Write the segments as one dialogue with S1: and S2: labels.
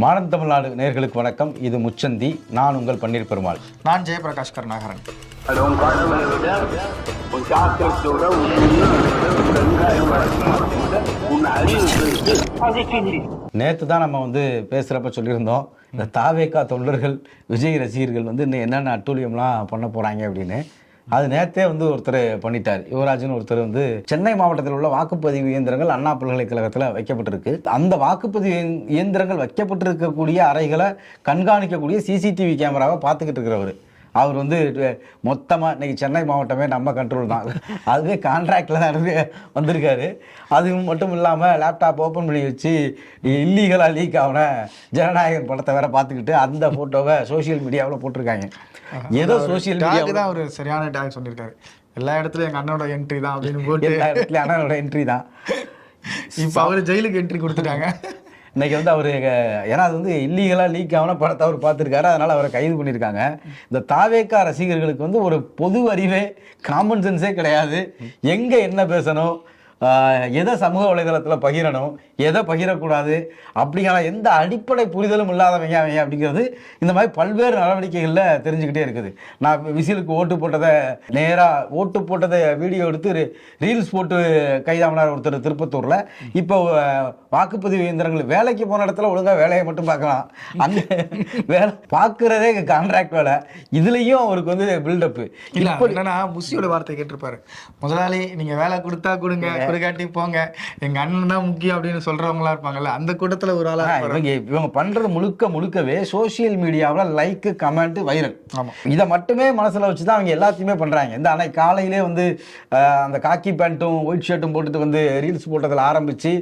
S1: Modern Tamil Nadu நேயர்களுக்கு வணக்கம். இது முச்சந்தி. நான் உங்கள் பன்னீர் பெருமாள்.
S2: நான் ஜெயபிரகாஷ் கருணாகரன்.
S1: நேற்று தான் நம்ம பேசுகிறப்ப சொல்லியிருந்தோம், இந்த தாவேகா தொண்டர்கள் விஜய் ரசிகர்கள் இன்னும் என்னென்ன அட்டூழியம்லாம் பண்ண போகிறாங்க அப்படின்னு. அது நேற்றே ஒருத்தர் பண்ணிட்டார். யுவராஜன் ஒருத்தர் சென்னை மாவட்டத்தில் உள்ள வாக்குப்பதிவு இயந்திரங்கள் அண்ணா பல்கலைக்கழகத்தில் வைக்கப்பட்டிருக்கு. அந்த வாக்குப்பதிவு இயந்திரங்கள் வைக்கப்பட்டிருக்கக்கூடிய அறைகளை கண்காணிக்கக்கூடிய சிசிடிவி கேமராவை பார்த்துக்கிட்டு இருக்கிறவர். அவர் மொத்தமாக இன்றைக்கி சென்னை மாவட்டமே நம்ம கண்ட்ரோல் தான், அதுவே கான்ட்ராக்டில் தான் வந்திருக்காரு. அது மட்டும் இல்லாமல் லேப்டாப் ஓப்பன் பண்ணி வச்சு இல்லீகலாக லீக் ஆகின ஜனநாயகன் படத்தை வேற பார்த்துக்கிட்டு அந்த ஃபோட்டோவை சோஷியல் மீடியாவில் போட்டிருக்காங்க. ஏதோ சோஷியல் மீடியாவுக்கு
S2: தான் ஒரு சரியான டேக் சொல்லியிருக்காரு. எல்லா இடத்துலையும் எங்கள் அண்ணனோட என்ட்ரி தான் அப்படின்னு போட்டு
S1: எல்லா இடத்துலையும் அண்ணனோட என்ட்ரி தான்.
S2: இப்போ அவர் ஜெயிலுக்கு என்ட்ரி கொடுத்துட்டாங்க.
S1: இன்றைக்கி அவர் ஏன்னா அது இல்லீகலாக லீக் ஆகின படத்தை அவர் பார்த்துருக்காரு, அதனால் அவரை கைது பண்ணியிருக்காங்க. இந்த தாவேகா ரசிகர்களுக்கு ஒரு பொது அறிவே காமன் சென்ஸே கிடையாது. எங்கே என்ன பேசணும், எதை சமூக வலைதளத்தில் பகிரணும், எதை பகிரக்கூடாது அப்படிங்கிற எந்த அடிப்படை புரிதலும் இல்லாதவங்க அவங்க அப்படிங்கிறது இந்த மாதிரி பல்வேறு நடவடிக்கைகளில் தெரிஞ்சுக்கிட்டே இருக்குது. நான் விசிலுக்கு ஓட்டு போட்டதை வீடியோ எடுத்து ரீல்ஸ் போட்டு கைதாமனார் ஒருத்தர் திருப்பத்தூரில். இப்போ வாக்குப்பதிவு இயந்திரங்கள் வேலைக்கு போன இடத்துல ஒழுங்காக வேலையை மட்டும் பார்க்கலாம், அந்த வேலை பார்க்குறதே கான்ட்ராக்ட் வேலை. இதுலேயும் அவருக்கு பில்டப்பு.
S2: இப்போ என்னன்னா முசியோட வார்த்தை கேட்டிருப்பாரு, முதலாளி நீங்கள் வேலை கொடுத்தா கொடுங்க, கொடுக்காட்டி போங்க, எங்கள் அண்ணன் தான் முக்கியம் அப்படின்னு சொல்றவங்களா இருப்பாங்கல்ல, அந்த கூட்டத்தில் ஒரு ஆளாக
S1: இவங்க பண்றது முழுக்கவே சோசியல் மீடியாவில் லைக், கமெண்ட், வைரல்.
S2: ஆமாம்,
S1: இதை மட்டுமே மனசுல வச்சுதான் அவங்க எல்லாத்தையுமே பண்றாங்க. இந்த அன்னைக்கு காலையிலே அந்த காக்கி பேண்ட்டும் ஒயிட் ஷர்ட்டும் போட்டுட்டு ரீல்ஸ் போட்டதில் ஆரம்பிச்சு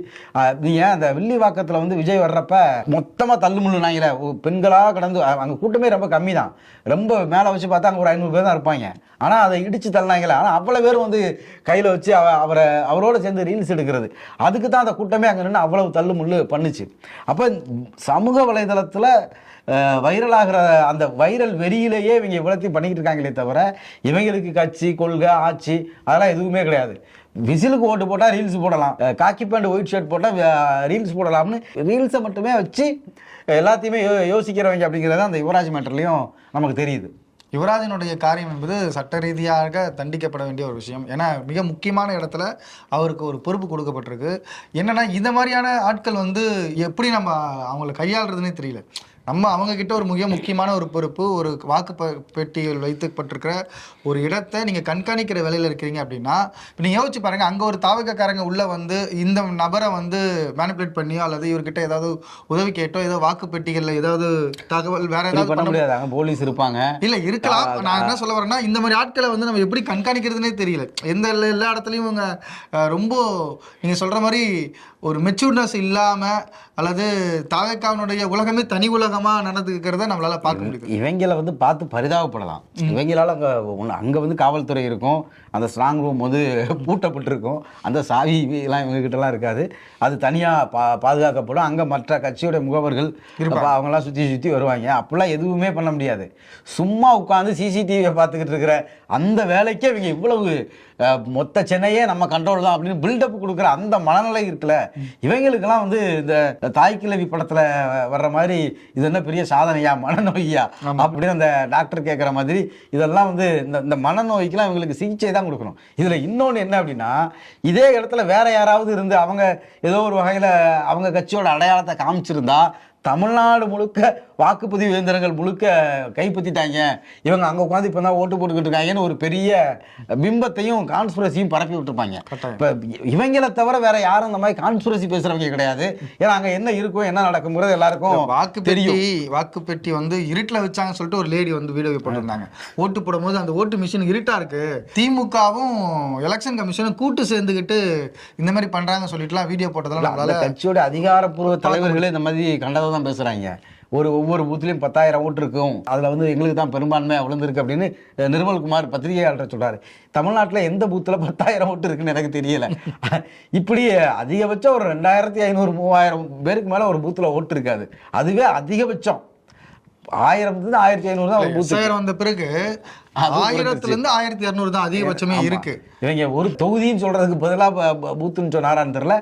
S1: நீங்க அந்த வில்லிவாக்கத்தில் விஜய் வர்றப்ப மொத்தமா தள்ளுமுள்ளுனாங்களே, பெண்களாக கடந்து அங்கே கூட்டமே ரொம்ப கம்மி தான். ரொம்ப மேலே வச்சு பார்த்தா அங்கே ஒரு 500 பேர் தான் இருப்பாங்க. ஆனால் அதை இடிச்சு தள்ளினாங்களே, ஆனால் அவ்வளோ பேர் கையில் வச்சு அவரோட சேர்ந்து ரீல்ஸ் எடுக்கிறது. அதுக்கு தான் அந்த கூட்டமே அங்கே நின்று அவ்வளவு தள்ளுமுள்ளு பண்ணுச்சு. அப்போ சமூக வலைதளத்தில் வைரலாகிற அந்த வைரல் வெறியிலேயே இவங்க இவ்வளோத்தையும் பண்ணிக்கிட்டு இருக்காங்களே தவிர இவங்களுக்கு கட்சி, கொள்கை, ஆட்சி அதெல்லாம் எதுவுமே கிடையாது. விசிலுக்கு ஓட்டு போட்டால் ரீல்ஸ் போடலாம், காக்கி பேண்ட் ஒயிட் ஷர்ட் போட்டால் ரீல்ஸ் போடலாம்னு ரீல்ஸை மட்டுமே வச்சு எல்லாத்தையுமே யோசிக்கிறவங்க அப்படிங்கிறது அந்த யுவராஜ் மேட்டர்லையும் நமக்கு தெரியுது.
S2: யுவராஜனுடைய காரியம் என்பது சட்ட ரீதியாக தண்டிக்கப்பட வேண்டிய ஒரு விஷயம். ஏன்னா மிக முக்கியமான இடத்துல அவருக்கு ஒரு பொறுப்பு கொடுக்கப்பட்டிருக்கு. என்னன்னா இந்த மாதிரியான ஆட்கள் எப்படி நம்ம அவங்களை கையாளுறதுன்னே தெரியல. அவங்க கிட்ட ஒரு மிக முக்கியமான ஒரு பொறுப்பு, ஒரு வாக்கு பெட்டிகள் வைத்துப்பட்டிருக்கிற ஒரு இடத்தை நீங்கள் கண்காணிக்கிற வேலையில் இருக்கிறீங்க அப்படின்னா, இப்போ நீங்கள் யோசிச்சு பாருங்கள், அங்கே ஒரு தாவகக்காரங்க உள்ளே இந்த நபரை மேனிபுலேட் பண்ணியோ அல்லது இவர்கிட்ட ஏதாவது உதவி கேட்டோ ஏதோ வாக்கு பெட்டிகளில் ஏதாவது தகவல் வேற ஏதாவது
S1: பண்ண முடியாது. அங்கே போலீஸ் இருப்பாங்க,
S2: இல்லை இருக்கலாம். நான் என்ன சொல்ல வரேன்னா, இந்த மாதிரி ஆட்களை நம்ம எப்படி கண்காணிக்கிறதுனே தெரியல. எல்லா இடத்துலையும் இவங்க ரொம்ப நீங்கள் சொல்கிற மாதிரி ஒரு மெச்சூர்னஸ் இல்லாமல் அல்லது தாவேக்காவினுடைய உலகமே தனி உலகமாக நடந்துக்கிறத நம்மளால பார்க்க முடியுது.
S1: இவங்களை பார்த்து பரிதாபப்படலாம். இவங்களால அங்கே காவல்துறை இருக்கும், அந்த ஸ்ட்ராங் ரூம் பூட்டப்பட்டிருக்கும், அந்த சாவி எல்லாம் இவங்ககிட்டலாம் இருக்காது, அது தனியாக பாதுகாக்கப்படும். அங்கே மற்ற கட்சியோடைய முகவர்கள் அவங்களாம் சுற்றி வருவாங்க. அப்படிலாம் எதுவுமே பண்ண முடியாது. சும்மா உட்காந்து சிசிடிவியை பார்த்துக்கிட்டு இருக்கிற அந்த வேலைக்கே இவங்க இவ்வளவு மொத்த சென்னையே நம்ம கண்ட்ரோல் தான் அப்படின்னு பில்டப் கொடுக்குற அந்த மனநிலை இருக்குல்ல, இவங்களுக்கெல்லாம் இந்த தாய்க்கிழவி படத்தில் வர்ற மாதிரி இது என்ன பெரிய சாதனையா, மனநோய்யா அப்படின்னு அந்த டாக்டர் கேட்குற மாதிரி இதெல்லாம் இந்த மனநோய்க்கெல்லாம் இவங்களுக்கு சிகிச்சை தான் கொடுக்கணும். இதில் இன்னொன்று என்ன அப்படின்னா, இதே இடத்துல வேற யாராவது இருந்து அவங்க ஏதோ ஒரு வகையில் அவங்க கட்சியோட அடையாளத்தை காமிச்சிருந்தா தமிழ்நாடு முழுக்க வாக்குப்பதிவு இயந்திரங்கள் முழுக்க கைப்பற்றிட்டாங்க, இவங்க அங்கே உட்காந்து இப்போ தான் ஓட்டு போட்டுக்கிட்டு இருக்காங்கன்னு ஒரு பெரிய பிம்பத்தையும் கான்ஸ்பிரசியும் பரப்பி விட்டுருப்பாங்க. இப்போ இவங்களை தவிர வேற யாரும் இந்த மாதிரி கான்ஸ்பிரசி பேசுறவங்க கிடையாது. ஏன்னா அங்கே என்ன இருக்கும், என்ன நடக்குங்கிறது எல்லாருக்கும்
S2: வாக்குப்பெட்டி இருட்டில் வச்சாங்கன்னு சொல்லிட்டு ஒரு லேடி வீடியோ போட்டிருந்தாங்க. ஓட்டு போடும்போது அந்த ஓட்டு மிஷின் இருட்டா இருக்கு, திமுகவும் எலெக்ஷன் கமிஷனும் கூட்டு சேர்ந்துக்கிட்டு இந்த மாதிரி பண்றாங்க சொல்லிட்டுலாம் வீடியோ போட்டதெல்லாம்
S1: கட்சியோட அதிகாரப்பூர்வ தலைவர்களே இந்த மாதிரி கண்டதை தான் பேசுறாங்க. ஒவ்வொரு பூத்துலையும் 10,000 ஓட்டு இருக்கும், அதில் எங்களுக்கு தான் பெரும்பான்மை விழுந்திருக்கு அப்படின்னு நிர்மல்குமார் பத்திரிகையாளர் சொல்கிறாரு. தமிழ்நாட்டில் எந்த பூத்தில் 10,000 ஓட்டு இருக்குன்னு எனக்கு தெரியலை. இப்படி அதிகபட்சம் ஒரு 2,500 3,000 பேருக்கு மேலே ஒரு பூத்தில் ஓட்டு இருக்காது, அதுவே அதிகபட்சம். 1000 1500 தான் ஒரு பூத்து.
S2: SIR வந்த பிறகு
S1: அது
S2: 1000 to 1200 தான் அதிகபட்சமே இருக்கு.
S1: இவங்க ஒரு தொகுதின்னு சொல்றதுக்கு பதிலாக பூத்துன்னு சொன்னாரான்னு தெரியல.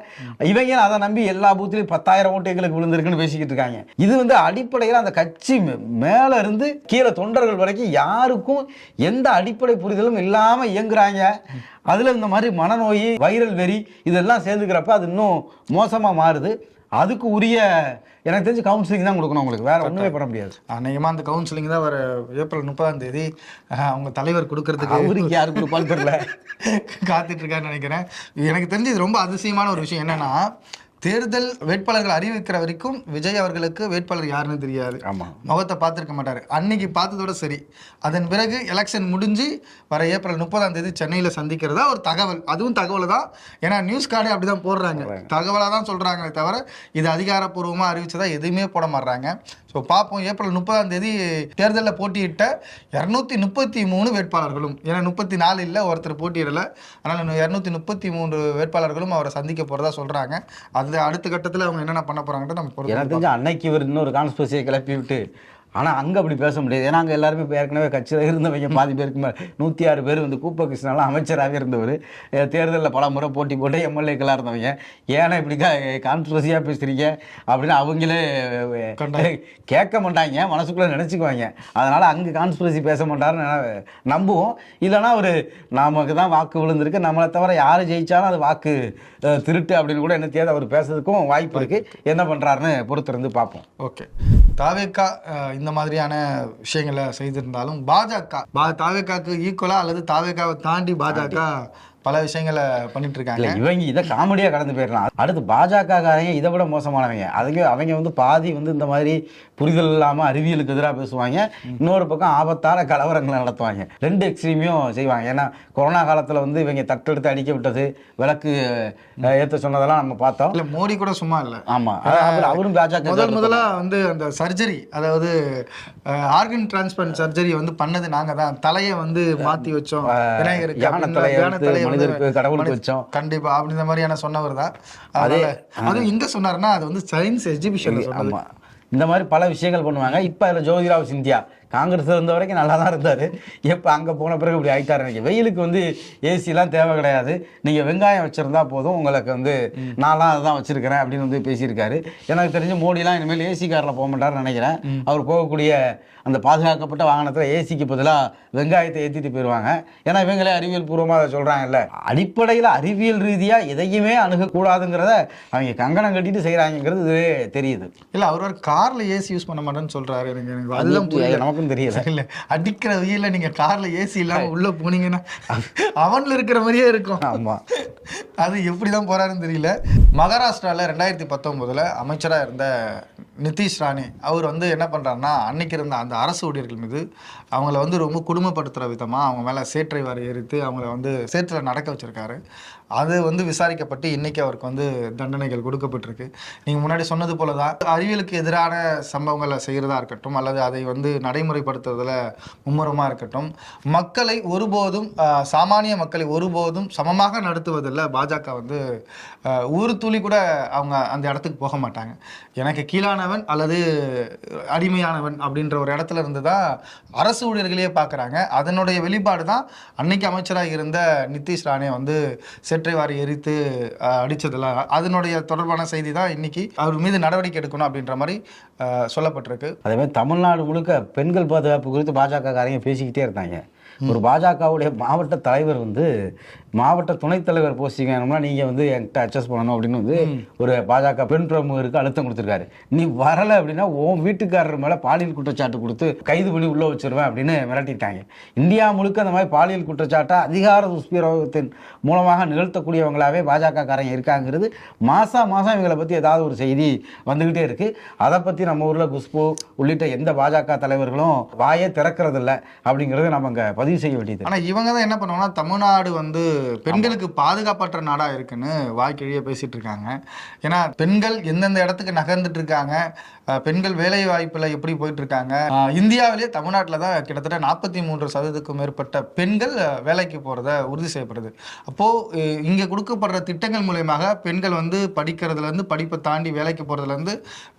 S1: இவங்க அதை நம்பி எல்லா பூத்துலையும் 10,000 ஓட்டு எங்களுக்கு விழுந்திருக்குன்னு பேசிக்கிட்டு இருக்காங்க. இது வந்து அடிப்படையில் அந்த கட்சி மேல இருந்து கீழே தொண்டர்கள் வரைக்கும் யாருக்கும் எந்த அடிப்படை புரிதலும் இல்லாம இயங்குறாங்க. அதுல இந்த மாதிரி மனநோய், வைரல் வெறி இதெல்லாம் சேர்ந்துக்கிறப்ப அது இன்னும் மோசமா மாறுது. அதுக்கு உரிய எனக்கு தெரிஞ்சு கவுன்சிலிங் தான் கொடுக்கணும் உங்களுக்கு, வேற ஒன்றுமே பண்ண முடியாது.
S2: அநேகமாக அந்த கவுன்சிலிங் தான் வர ஏப்ரல் 30 அவங்க தலைவர் கொடுக்கறதுக்கு
S1: அவருக்கு யாரு கொடுப்பான்னு தெரியல
S2: காத்துட்டு இருக்காருன்னு நினைக்கிறேன். எனக்கு தெரிஞ்சு இது ரொம்ப அதிசயமான ஒரு விஷயம் என்னன்னா, தேர்தல் வேட்பாளர்கள் அறிவிக்கிற வரைக்கும் விஜய் அவர்களுக்கு வேட்பாளர் யாருன்னு தெரியாது.
S1: ஆமாம்,
S2: முகத்தை பார்த்துருக்க மாட்டார். அன்னைக்கு பார்த்ததோட சரி. அதன் பிறகு எலெக்ஷன் முடிஞ்சு வர ஏப்ரல் 30 சென்னையில் சந்திக்கிறதா ஒரு தகவல். அதுவும் தகவல் தான், ஏன்னா நியூஸ் கார்டே அப்படி தான் போடுறாங்க, தகவலாக தான் சொல்கிறாங்களே தவிர இது அதிகாரப்பூர்வமாக அறிவிச்சதா எதுவுமே போட மாட்றாங்க. ஸோ பார்ப்போம். ஏப்ரல் 30 தேர்தலில் போட்டியிட்ட 233 வேட்பாளர்களும், ஏன்னா 34 இல்லை, ஒருத்தர் போட்டியிடலை, அதனால் 233 வேட்பாளர்களும் அவரை சந்திக்க போகிறதா சொல்கிறாங்க. அது அடுத்த கட்டத்தில் அவங்க என்னென்ன பண்ண போகிறாங்கன்னு நம்ம பொறுத்து.
S1: எனக்கு தெரிஞ்சு அன்னைக்கு இவர் இன்னொரு கான்ஸ்பிரசியை கிளப்பி விட்டு, ஆனால் அங்கே அப்படி பேச முடியாது. ஏன்னா அங்கே எல்லாருமே இப்போ ஏற்கனவே கட்சியில் இருந்தவங்க பாதி பேருக்கு மேலே 106 பேர் வந்து கூப்ப கிருஷ்ணாலாம் அமைச்சராகவே இருந்தவர், தேர்தலில் பல முறை போட்டி போட்டு எம்எல்ஏக்களாக இருந்தவங்க. ஏன்னா இப்படி கான்ஸ்பிரசியாக பேசுகிறீங்க அப்படின்னு அவங்களே கேட்க மாட்டாங்க, மனசுக்குள்ளே நினச்சிக்குவாங்க. அதனால் அங்கே கான்ஸ்பிரசி பேச மாட்டாருன்னு நம்புவோம். இல்லைனா ஒரு நமக்கு தான் வாக்கு விழுந்திருக்கு, நம்மளை தவிர யார் ஜெயித்தாலும் அது வாக்கு திருட்டு அப்படின்னு கூட என்ன தேவை அவர் பேசுறதுக்கும் வாய்ப்பு இருக்குது. என்ன பண்ணுறாருன்னு பொறுத்திருந்து பார்ப்போம்.
S2: ஓகே, தாவேக்கா இந்த மாதிரியான விஷயங்களை செய்திருந்தாலும் தாவேக்காக்கு ஈக்குவலா அல்லது தாவேக்காவை தாண்டி பாஜக பல விஷயங்களை பண்ணிட்டு இருக்காங்க.
S1: இவங்க இதை காமெடியாக கடந்து போயிடலாம். அடுத்து பாஜகக்காரங்க இதை விட மோசமானவங்க. அவங்க வந்து பாதி வந்து இந்த மாதிரி புரிதல் இல்லாமல் அறிவியலுக்கு எதிராக பேசுவாங்க, இன்னொரு பக்கம் ஆபத்தான கலவரங்களை நடத்துவாங்க. 2 எக்ஸ்ட்ரீமையும் செய்வாங்க. ஏன்னா கொரோனா காலத்தில் வந்து இவங்க தட்டெடுத்து அடிக்க விட்டது, விளக்கு ஏற்ற சொன்னதெல்லாம் நம்ம பார்த்தோம்.
S2: இல்லை, மோடி கூட சும்மா இல்லை.
S1: ஆமாம், அவரும் பாஜக
S2: முதல்ல வந்து அந்த சர்ஜரி, அதாவது ஆர்கன் டிரான்ஸ்பிளான்ட் சர்ஜரி வந்து பண்ணது நாங்கள் தான். தலையை வந்து மாற்றி வச்சோம்,
S1: கடவுளுக்கு வச்சோம்
S2: கண்டிப்பா அப்படின்ற மாதிரியான சொன்னவர் தான். அதுவும் எங்க சொன்னாருன்னா அது வந்து சயின்ஸ் எக்ஸிபிஷன்.
S1: ஆமா, இந்த மாதிரி பல விஷயங்கள் பண்ணுவாங்க. இப்போ அதில் ஜோதிராவ் சிந்தியா காங்கிரஸ் இருந்த வரைக்கும் நல்லா தான் இருந்தார். எப்போ அங்கே போன பிறகு இப்படி ஆகிட்டார். எனக்கு வெயிலுக்கு வந்து ஏசிலாம் தேவை கிடையாது, நீங்கள் வெங்காயம் வச்சுருந்தா போதும், உங்களுக்கு வந்து நான்லாம் அதை தான் வச்சுருக்கிறேன் அப்படின்னு வந்து பேசியிருக்காரு. எனக்கு தெரிஞ்சு மோடிலாம் இனிமேல் ஏசி காரில் போக மாட்டார்னு நினைக்கிறேன். அவர் போகக்கூடிய அந்த பாதுகாக்கப்பட்ட வாகனத்தில் ஏசிக்கு பதிலாக வெங்காயத்தை ஏற்றிட்டு போயிடுவாங்க. ஏன்னா இவங்களே அறிவியல் பூர்வமாக அதை சொல்கிறாங்கல்ல. அடிப்படையில் அறிவியல் ரீதியாக எதையுமே அணுகக்கூடாதுங்கிறத அவங்க கங்கணம் கட்டிட்டு செய்கிறாங்கிறது இதுவே தெரியுது.
S2: இல்லை, அவர் ஒரு காரில் ஏசி யூஸ் பண்ண மாட்டேன்னு சொல்கிறாரு. எனக்கு அதுதான்
S1: நமக்கும் தெரியல.
S2: இல்லை, அடிக்கிற வெயிலில் நீங்கள் காரில் ஏசி இல்லாமல் உள்ளே போனீங்கன்னா அவனில் இருக்கிற மாதிரியே இருக்கும்.
S1: ஆமாம்,
S2: அது எப்படி தான் போகிறாருன்னு தெரியல. மகாராஷ்டிராவில் 2019 அமைச்சராக இருந்த நிதிஷ் ராணே அவர் வந்து என்ன பண்ணுறாருன்னா, அன்னைக்கு இருந்த அந்த அரசு ஊழியர்கள் மீது அவங்கள வந்து ரொம்ப குடும்பப்படுத்துகிற விதமாக அவங்க மேலே சேற்றை வாரி எரித்து அவங்கள வந்து சேற்றில் நடக்க வச்சுருக்காரு. அது வந்து விசாரிக்கப்பட்டு இன்றைக்கி அவருக்கு வந்து தண்டனைகள் கொடுக்கப்பட்டிருக்கு. நீங்கள் முன்னாடி சொன்னது போல தான் அறிவியலுக்கு எதிரான சம்பவங்களை செய்கிறதா இருக்கட்டும், அல்லது அதை வந்து நடைமுறைப்படுத்துறதுல மும்முரமாக இருக்கட்டும், மக்களை ஒருபோதும் சாமானிய மக்களை ஒருபோதும் சமமாக நடத்துவதில் பாஜக வந்து ஒரு துளி கூட அவங்க அந்த இடத்துக்கு போக மாட்டாங்க. எனக்கு கீழானவன் அல்லது அடிமையானவன் அப்படின்ற ஒரு இடத்துல இருந்து தான் அரசு ஊழியர்களையே பார்க்குறாங்க. அதனுடைய வெளிப்பாடு தான் அன்னைக்கு அமைச்சராக இருந்த நிதிஷ் ராணே வந்து சேற்றை வாரி எரித்து அடித்ததில் அதனுடைய தொடர்பான செய்தி தான் இன்னைக்கு அவர் மீது நடவடிக்கை எடுக்கணும் அப்படின்ற மாதிரி சொல்லப்பட்டிருக்கு.
S1: அதே மாதிரி தமிழ்நாடு முழுக்க பெண்கள் பாதுகாப்பு குறித்து பாஜக காரங்க பேசிக்கிட்டே இருந்தாங்க. ஒரு பாஜகவுடைய மாவட்ட தலைவர் வந்து மாவட்ட துணைத் தலைவர் போஸ்டிங் வேணும்னா நீங்கள் வந்து என்கிட்ட அட்ஜஸ்ட் பண்ணணும் அப்படின்னு வந்து ஒரு பாஜக பெண் பிரமுகருக்கு அழுத்தம் கொடுத்துருக்காரு. நீ வரலை அப்படின்னா உன் வீட்டுக்காரர் மேலே பாலியல் குற்றச்சாட்டு கொடுத்து கைது பண்ணி உள்ளே வச்சிருவேன் அப்படின்னு மிரட்டிட்டாங்க. இந்தியா முழுக்க அந்த மாதிரி பாலியல் குற்றச்சாட்டை அதிகார துஷ்பிரயோகத்தின் மூலமாக நிகழ்த்தக்கூடியவங்களாவே பாஜக காரங்க இருக்காங்கிறது மாதம் இவங்களை பற்றி ஏதாவது ஒரு செய்தி வந்துக்கிட்டே இருக்குது. அதை பற்றி நம்ம ஊரில் குஷ்பு உள்ளிட்ட எந்த பாஜக தலைவர்களும் வாயே திறக்கிறதில்ல அப்படிங்கிறது நம்ம இங்கே பதிவு செய்ய வேண்டியது.
S2: ஆனால் இவங்க தான் என்ன பண்ணுவாங்கன்னா, தமிழ்நாடு வந்து பெண்களுக்கு பாதுகாப்பற்ற நாடாக இருக்குன்னு வாய்க்கிழியே பேசிட்டு இருக்காங்க. ஏன்னா பெண்கள் எந்தெந்த இடத்துக்கு நகர்ந்துட்டு இருக்காங்க, பெண்கள் வேலை வாய்ப்பில் எப்படி போயிட்டு இருக்காங்க. இந்தியாவிலேயே தமிழ்நாட்டில் தான் கிட்டத்தட்ட 43% மேற்பட்ட பெண்கள் வேலைக்கு போகிறத உறுதி செய்யப்படுது. அப்போது இங்கே கொடுக்கப்படுற திட்டங்கள் மூலயமாக பெண்கள் வந்து படிக்கிறதுலேருந்து, படிப்பை தாண்டி வேலைக்கு போகிறதுலேருந்து,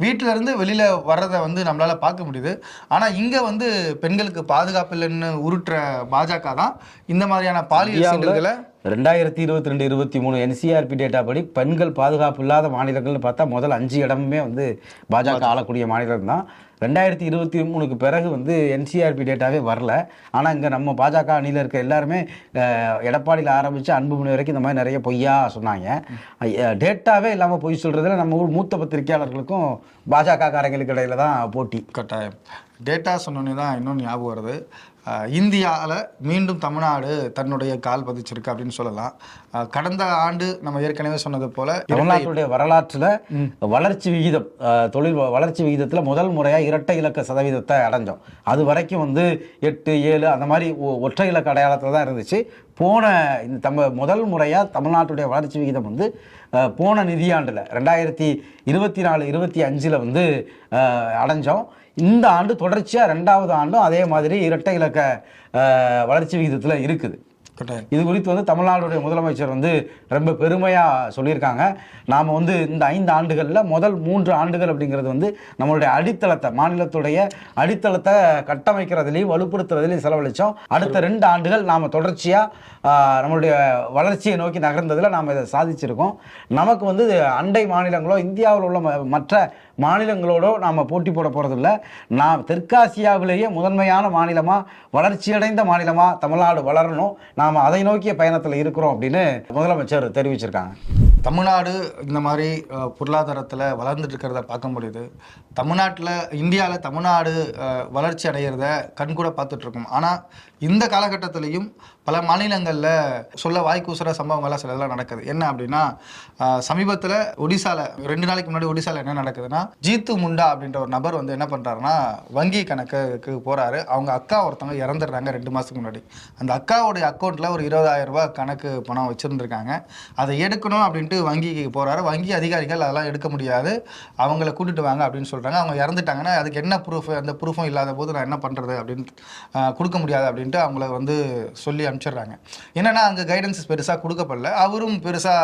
S2: வீட்டிலேருந்து வெளியில் வர்றதை வந்து நம்மளால் பார்க்க முடியுது. ஆனால் இங்கே வந்து பெண்களுக்கு பாதுகாப்பு இல்லைன்னு உருட்டுற பாஜக தான் இந்த மாதிரியான பாலியல் சீண்டல்களை
S1: 2022-23 NCRP டேட்டா படி பெண்கள் பாதுகாப்பு இல்லாத மாநிலங்கள்னு பார்த்தா முதல் 5 இடமுமே வந்து பாஜக ஆளக்கூடிய மாநிலம் தான். 2023க்கு பிறகு வந்து NCRP டேட்டாவே வரல. ஆனால் இங்கே நம்ம பாஜக அணியில் இருக்க எல்லாருமே எடப்பாடியில் ஆரம்பித்து அன்புமணி வரைக்கும் இந்த மாதிரி நிறைய பொய்யா சொன்னாங்க. டேட்டாவே இல்லாமல் பொய் சொல்கிறதுல நம்ம ஊர் மூத்த பத்திரிகையாளர்களுக்கும் பாஜக காரங்களுக்கு இடையில தான் போட்டி.
S2: கட்டாயம். டேட்டா சொன்னோன்னே தான் இன்னொன்று ஞாபகம் வருது. இந்தியாவில் மீண்டும் தமிழ்நாடு தன்னுடைய கால் பதிச்சிருக்கு அப்படின்னு சொல்லலாம். கடந்த ஆண்டு நம்ம ஏற்கனவே சொன்னது போல
S1: தமிழ்நாட்டுடைய வரலாற்றில் வளர்ச்சி விகிதம், தொழில் வளர்ச்சி விகிதத்தில் முதல் முறையாக இரட்டை இலக்க சதவீதத்தை அடைஞ்சோம். அது வரைக்கும் வந்து 8, 7 அந்த மாதிரி ஒற்றை இலக்க அடையாளத்தில் தான் இருந்துச்சு. போன இந்த முதல் முறையாக தமிழ்நாட்டுடைய வளர்ச்சி விகிதம் வந்து போன நிதியாண்டில் 2024-25 வந்து அடைஞ்சோம். இந்த ஆண்டு தொடர்ச்சியாக 2வது ஆண்டும் அதே மாதிரி இரட்டை இலக்க வளர்ச்சி விகிதத்தில் இருக்குது. இது குறித்து வந்து தமிழ்நாடுடைய முதலமைச்சர் வந்து ரொம்ப பெருமையாக சொல்லியிருக்காங்க. நாம் வந்து இந்த 5 ஆண்டுகளில் முதல் 3 ஆண்டுகள் அப்படிங்கிறது வந்து நம்மளுடைய அடித்தளத்தை, மாநிலத்துடைய அடித்தளத்தை கட்டமைக்கிறதுலையும் வலுப்படுத்துறதுலையும் செலவழித்தோம். அடுத்த 2 ஆண்டுகள் நாம் தொடர்ச்சியாக நம்மளுடைய வளர்ச்சியை நோக்கி நகர்ந்ததில் நாம் இதை சாதிச்சிருக்கோம். நமக்கு வந்து அண்டை மாநிலங்களோ இந்தியாவில் உள்ள மற்ற மாநிலங்களோட நாம் போட்டி போட போகிறதில்ல. நாம் தெற்காசியாவிலேயே முதன்மையான மாநிலமாக, வளர்ச்சியடைந்த மாநிலமாக தமிழ்நாடு வளரணும், நாம் அதை நோக்கிய பயணத்தில் இருக்கிறோம் அப்படின்னு முதலமைச்சர் தெரிவிச்சிருக்காங்க.
S2: தமிழ்நாடு இந்த மாதிரி பொருளாதாரத்தில் வளர்ந்துட்டு இருக்கிறத பார்க்க முடியுது. தமிழ்நாட்டில், இந்தியாவில் தமிழ்நாடு வளர்ச்சி அடைகிறத கண்கூட பார்த்துட்ருக்கோம். ஆனால் இந்த காலகட்டத்திலையும் பல மாநிலங்களில் சொல்ல வாய்க்கூசுற சம்பவங்கள்லாம் சிலதெல்லாம் நடக்குது. என்ன அப்படின்னா, சமீபத்தில் ஒடிசாவில் 2 நாளைக்கு முன்னாடி ஒடிசாவில் என்ன நடக்குதுன்னா, ஜீத்து முண்டா அப்படின்ற ஒரு நபர் வந்து என்ன பண்ணுறாருன்னா, வங்கி கணக்குக்கு போகிறாரு. அவங்க அக்கா ஒருத்தவங்க இறந்துடுறாங்க 2 மாதத்துக்கு முன்னாடி. அந்த அக்காவுடைய அக்கௌண்ட்டில் ஒரு 20,000 ரூபாய் கணக்கு பணம் வச்சுருந்துருக்காங்க. அதை எடுக்கணும் அப்படின்ட்டு வங்கிக்கு போகிறாரு. வங்கி அதிகாரிகள் அதெல்லாம் எடுக்க முடியாது, அவங்கள கூட்டிட்டு வாங்க அப்படின்னு சொல்கிறாங்க. அவங்க இறந்துட்டாங்கன்னா அதுக்கு என்ன ப்ரூஃப், அந்த ப்ரூஃபும் இல்லாத போது நான் என்ன பண்ணுறது அப்படின்னு, கொடுக்க முடியாது அப்படின்ட்டு அவங்கள வந்து சொல்லி அனுப்பிச்சிடுறாங்க. என்னென்னா அங்கே கைடன்ஸ் பெருசாக கொடுக்கப்படல. அவரும் பெருசாக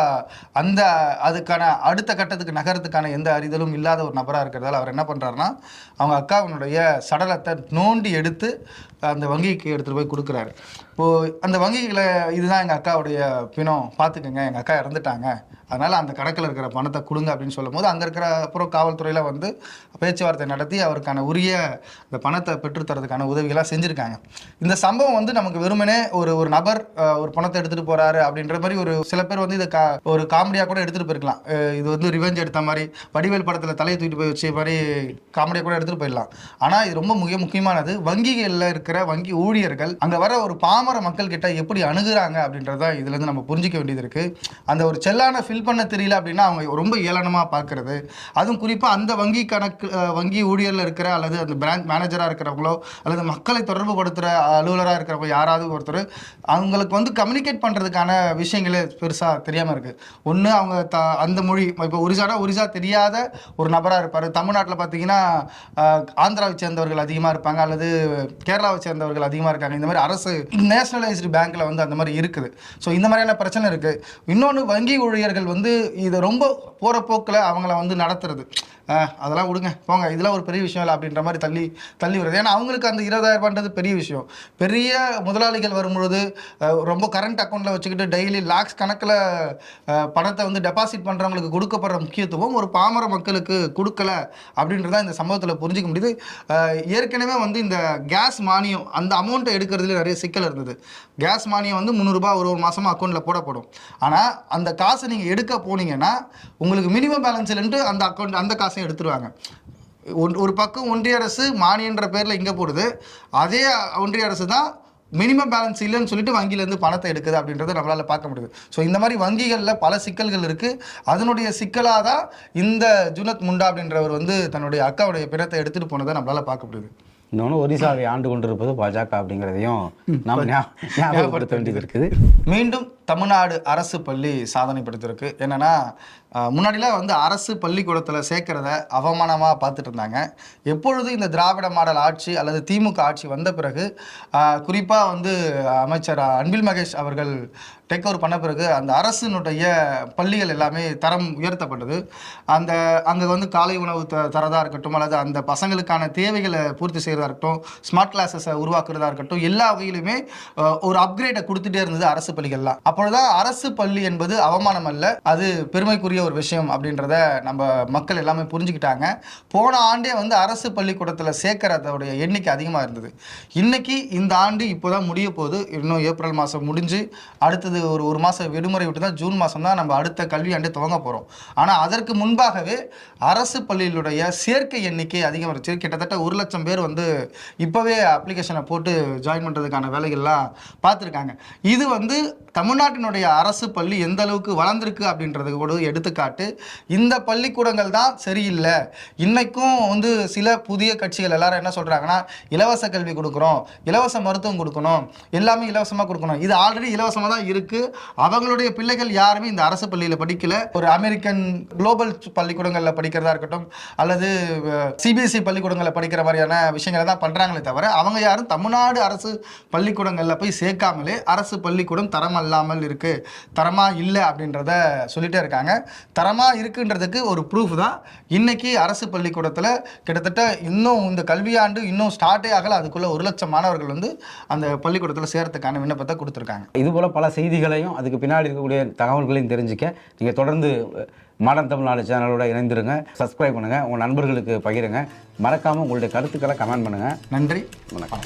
S2: அதுக்கான அடுத்த கட்டத்துக்கு நகரத்துக்கான எந்த அறிதலும் இல்லாத ஒரு நபராக இருக்கிறதால அவர் என்ன பண்ணுறாருன்னா, அவங்க அக்காவினுடைய சடலத்தை நோண்டி எடுத்து அந்த வங்கிக்கு எடுத்துகிட்டு போய் கொடுக்குறாரு. இப்போது அந்த வங்கிகளை, இதுதான் எங்கள் அக்காவுடைய பிணம், பார்த்துக்கோங்க, எங்கள் அக்கா இறந்துட்டாங்க, அதனால் அந்த கணக்கில் இருக்கிற பணத்தை கொடுங்க அப்படின்னு சொல்லும் போது அங்கே இருக்கிற அப்புறம் காவல்துறையில் வந்து பேச்சுவார்த்தை நடத்தி அவருக்கான உரிய இந்த பணத்தை பெற்றுத்தரதுக்கான உதவிகளாக செஞ்சுருக்காங்க. இந்த சம்பவம் வந்து நமக்கு வெறுமனே ஒரு நபர் ஒரு பணத்தை எடுத்துகிட்டு போகிறாரு அப்படின்ற மாதிரி ஒரு சில பேர் வந்து இதை ஒரு காமெடியாக கூட எடுத்துகிட்டு போயிருக்கலாம். இது வந்து ரிவெஞ்ச் எடுத்த மாதிரி, வடிவேல் படத்தில் தலையை தூக்கிட்டு போய் வச்ச மாதிரி காமெடியாக கூட எடுத்துகிட்டு போயிடலாம். ஆனால் இது ரொம்ப முக்கியமானது. வங்கிகளில் இருக்கிற வங்கி ஊழியர்கள் அங்கே வர ஒரு பாமர மக்கள் கிட்ட எப்படி அணுகுறாங்க அப்படின்றத இதுலேருந்து நம்ம புரிஞ்சிக்க வேண்டியது இருக்குது. அந்த ஒரு செல்லான ஃபில் பண்ண தெரியல அப்படின்னா அவங்க ரொம்ப ஏளனமாக பார்க்கறது, அதுவும் குறிப்பாக அந்த வங்கி ஊழியரில் இருக்கிற அல்லது அந்த பிரான்ச் மேனேஜராக இருக்கிறவங்களோ அல்லது மக்களை தொடர்பு படுத்துகிற அலுவலராக இருக்கிறவங்க யாராவது ஒருத்தர் அவங்களுக்கு வந்து கம்யூனிகேட் பண்ணுறதுக்கான விஷயங்களே பெருசாக தெரியாமல் இருக்குது. ஒன்று அவங்க அந்த மொழி, இப்போ ஒரிசா தெரியாத ஒரு நபராக இருப்பார். தமிழ்நாட்டில் பார்த்தீங்கன்னா ஆந்திராவை சேர்ந்தவர்கள் அதிகமாக இருப்பாங்க, அல்லது கேரளாவை சேர்ந்தவர்கள் அதிகமாக இருக்காங்க. இந்த மாதிரி அரசு நேஷனலைஸ்டு பேங்க்கில் வந்து அந்த மாதிரி இருக்குது. ஸோ இந்த மாதிரியான பிரச்சனை இருக்குது. இன்னொன்று, வங்கி ஊழியர்கள் வந்து இதை ரொம்ப போகிற போக்கில் அவங்கள வந்து நடத்துறது, அதெல்லாம் விடுங்க போங்க, இதெல்லாம் ஒரு பெரிய விஷயம் இல்லை அப்படின்ற மாதிரி தள்ளி வருது. ஏன்னா அவங்களுக்கு அந்த 20,000 ரூபான்றது பெரிய விஷயம். பெரிய முதலாளிகள் வரும்பொழுது ரொம்ப கரண்ட் அக்கௌண்ட்டில் வச்சுக்கிட்டு டெய்லி லாக்ஸ் கணக்கில் பணத்தை வந்து டெபாசிட் பண்ணுறவங்களுக்கு கொடுக்கப்படுற முக்கியத்துவம் ஒரு பாமர மக்களுக்கு கொடுக்கல அப்படின்றத இந்த சம்பவத்தில் புரிஞ்சிக்க முடியுது. ஏற்கனவே வந்து இந்த கேஸ் மானியம் அந்த அமௌண்ட்டை எடுக்கிறதுல நிறைய சிக்கல் இருந்தது. கேஸ் மானியம் வந்து 300 ரூபாய் ஒரு மாதமாக அக்கௌண்ட்டில் போடப்படும். ஆனால் அந்த காசை நீங்கள் எடுக்க போனீங்கன்னா உங்களுக்கு மினிமம் பேலன்ஸ் இல்லைன்ட்டு அந்த காசை எடுத்துருவாங்க. ஒரு பக்கம் ஒன்றிய அரசு மானியன்ற பேரில் இங்கே போடுது, அதே ஒன்றிய அரசு தான் மினிமம் பேலன்ஸ் இல்லைன்னு சொல்லிட்டு வங்கியிலேருந்து பணத்தை எடுக்குது அப்படின்றத நம்மளால் பார்க்க முடியுது. ஸோ இந்த மாதிரி வங்கிகளில் பல சிக்கல்கள் இருக்குது. அதனுடைய சிக்கலாக தான் இந்த ஜுனத் முண்டா அப்படின்றவர் வந்து தன்னுடைய அக்காவுடைய பிணத்தை எடுத்துகிட்டு போனதை நம்மளால் பார்க்க முடியுது.
S1: இன்னொன்று ஒரிசாவை ஆண்டு கொண்டிருப்பது பாஜக அப்படிங்கிறதையும் நாம் ஞாபகப்படுத்த வேண்டியது இருக்குது.
S2: மீண்டும் தமிழ்நாடு அரசு பள்ளி சாதனை படுத்திருக்கு. என்னன்னா முன்னாடிலாம் வந்து அரசு பள்ளிக்கூடத்தில் சேர்க்கிறத அவமானமாக பார்த்துட்டு இருந்தாங்க. எப்பொழுது இந்த திராவிட மாடல் ஆட்சி அல்லது திமுக ஆட்சி வந்த பிறகு குறிப்பாக வந்து அமைச்சர் அன்பில் மகேஷ் அவர்கள் டேக் ஓவர் பண்ண பிறகு அந்த அரசினுடைய பள்ளிகள் எல்லாமே தரம் உயர்த்தப்பட்டது. அங்கே வந்து காலை உணவு தரதாக இருக்கட்டும், அல்லது அந்த பசங்களுக்கான தேவைகளை பூர்த்தி செய்கிறதா இருக்கட்டும், ஸ்மார்ட் கிளாஸஸை உருவாக்குறதா இருக்கட்டும், எல்லா வகையிலுமே ஒரு அப்கிரேடை கொடுத்துட்டே இருந்தது அரசு பள்ளிகள்லாம். அப்பொழுதுதான் அரசு பள்ளி என்பது அவமானம் அல்ல, அது பெருமைக்குரிய ஒரு விஷயம் அப்படின்றத நம்ம மக்கள் எல்லாமே புரிஞ்சுக்கிட்டாங்க. போன ஆண்டே வந்து அரசு பள்ளிக்கூடத்தில் சேர்க்கறதோடைய எண்ணிக்கை அதிகமாக இருந்தது. இன்னைக்கு இந்த ஆண்டு இப்போதான் முடிய போகுது. இன்னும் ஏப்ரல் மாதம் முடிஞ்சு அடுத்தது ஒரு மாதம் விடுமுறை விட்டு தான் ஜூன் மாதம் தான் நம்ம அடுத்த கல்வி ஆண்டு துவங்க போகிறோம். ஆனால் அதற்கு முன்பாகவே அரசு பள்ளியிலுடைய சேர்க்கை எண்ணிக்கை அதிகம் இருந்துச்சு. கிட்டத்தட்ட 1 லட்சம் பேர் வந்து இப்போவே அப்ளிகேஷனை போட்டு ஜாயின் பண்ணுறதுக்கான வேலைகள்லாம் பார்த்துருக்காங்க. இது வந்து தமிழ்நாட்டினுடைய அரசு பள்ளி எந்த அளவுக்கு வளர்ந்துருக்கு அப்படின்றதுக்கு கூட எடுத்துக்காட்டு. இந்த பள்ளிக்கூடங்கள் தான் சரியில்லை. இன்னைக்கும் வந்து சில புதிய கட்சிகள் எல்லாரும் என்ன சொல்கிறாங்கன்னா, இலவச கல்வி கொடுக்குறோம், இலவச மருத்துவம் கொடுக்கணும், எல்லாமே இலவசமாக கொடுக்கணும். இது ஆல்ரெடி இலவசமாக தான் இருக்குது. அவங்களுடைய பிள்ளைகள் யாருமே இந்த அரசு பள்ளியில் படிக்கல. ஒரு அமெரிக்கன் குளோபல் பள்ளிக்கூடங்களில் படிக்கிறதா இருக்கட்டும், அல்லது சிபிஎஸ்சி பள்ளிக்கூடங்களில் படிக்கிற மாதிரியான விஷயங்களை தான் பண்ணுறாங்களே தவிர அவங்க யாரும் தமிழ்நாடு அரசு பள்ளிக்கூடங்களில் போய் சேர்க்காமலே அரசு பள்ளிக்கூடம் தரம் இல்லாமல் இருக்கு, தரமா இல்லை அப்படின்றத சொல்லிட்டே இருக்காங்க. தரமா இருக்குன்றதுக்கு ஒரு ப்ரூஃப் தான் இன்னைக்கு அரசு பள்ளிக்கூடத்தில் கிட்டத்தட்ட இன்னும் இந்த கல்வியாண்டு இன்னும் ஸ்டார்ட்டே ஆகல, அதுக்குள்ள 1 லட்சம் மாணவர்கள் வந்து அந்த பள்ளிக்கூடத்தில் சேர்றதுக்கான விண்ணப்பத்தை கொடுத்துருக்காங்க.
S1: இது போல பல செய்திகளையும் அதுக்கு பின்னாடி இருக்கக்கூடிய தகவல்களையும் தெரிஞ்சுக்க நீங்கள் தொடர்ந்து மாடர்ன் தமிழ்நாடு சேனலோட இணைந்திருங்க. சப்ஸ்கிரைப் பண்ணுங்கள், உங்கள் நண்பர்களுக்கு பகிருங்க. மறக்காமல் உங்களுடைய கருத்துக்களை கமெண்ட் பண்ணுங்கள்.
S2: நன்றி,
S1: வணக்கம்.